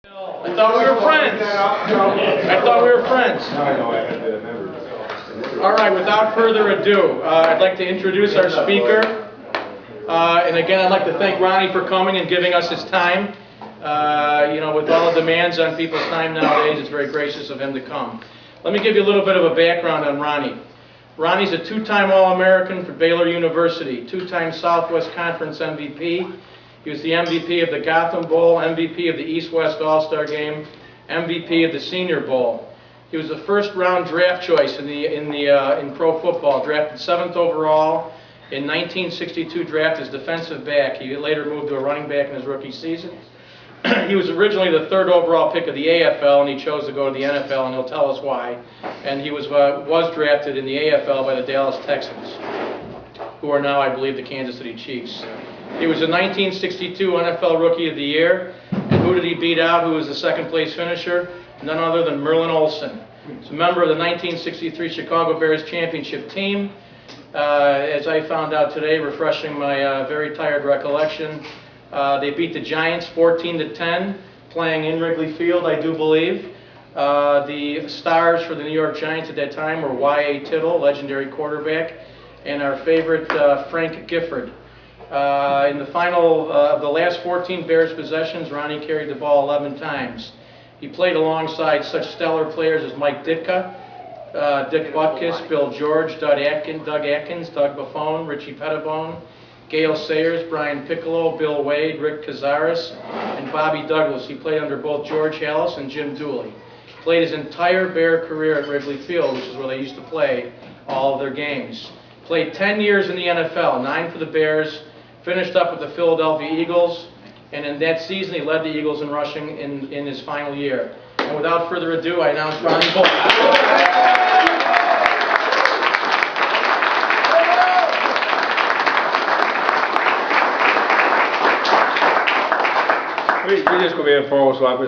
I thought we were friends. I thought we were friends. All right, without further ado, I'd like to introduce our speaker. And again, I'd like to thank Ronnie for coming and giving us his time. You know, with all the demands on people's time nowadays, it's very gracious of him to come. Let me give you a little bit of a background on Ronnie. Ronnie's a two-time All-American for Baylor University, two-time Southwest Conference MVP. He was the MVP of the Gotham Bowl, MVP of the East-West All-Star Game, MVP of the Senior Bowl. He was the first-round draft choice in pro football, drafted 7th overall in 1962 draft as defensive back. He later moved to a running back in his rookie season. He was originally the 3rd overall pick of the AFL, and he chose to go to the NFL, and he'll tell us why. And he was drafted in the AFL by the Dallas Texans, who are now, I believe, the Kansas City Chiefs. He was a 1962 NFL Rookie of the Year. And who did he beat out? Who was the second-place finisher? None other than Merlin Olsen. He's a member of the 1963 Chicago Bears championship team. As I found out today, refreshing my very tired recollection, they beat the Giants 14-10, playing in Wrigley Field, I do believe. The stars for the New York Giants at that time were Y.A. Tittle, legendary quarterback, and our favorite Frank Gifford. In the final of the last 14 Bears possessions, Ronnie carried the ball 11 times. He played alongside such stellar players as Mike Ditka, Dick Butkus, Bill George, Doug Atkins, Doug Buffone, Richie Pettibone, Gale Sayers, Brian Piccolo, Bill Wade, Rick Cazares, and Bobby Douglas. He played under both George Halas and Jim Dooley. Played his entire Bear career at Wrigley Field, which is where they used to play all of their games. Played 10 years in the NFL, 9 for the Bears, finished up with the Philadelphia Eagles, and in that season he led the Eagles in rushing in his final year. And without further ado, I announce Ronnie Bull. We just go ahead and forward swap.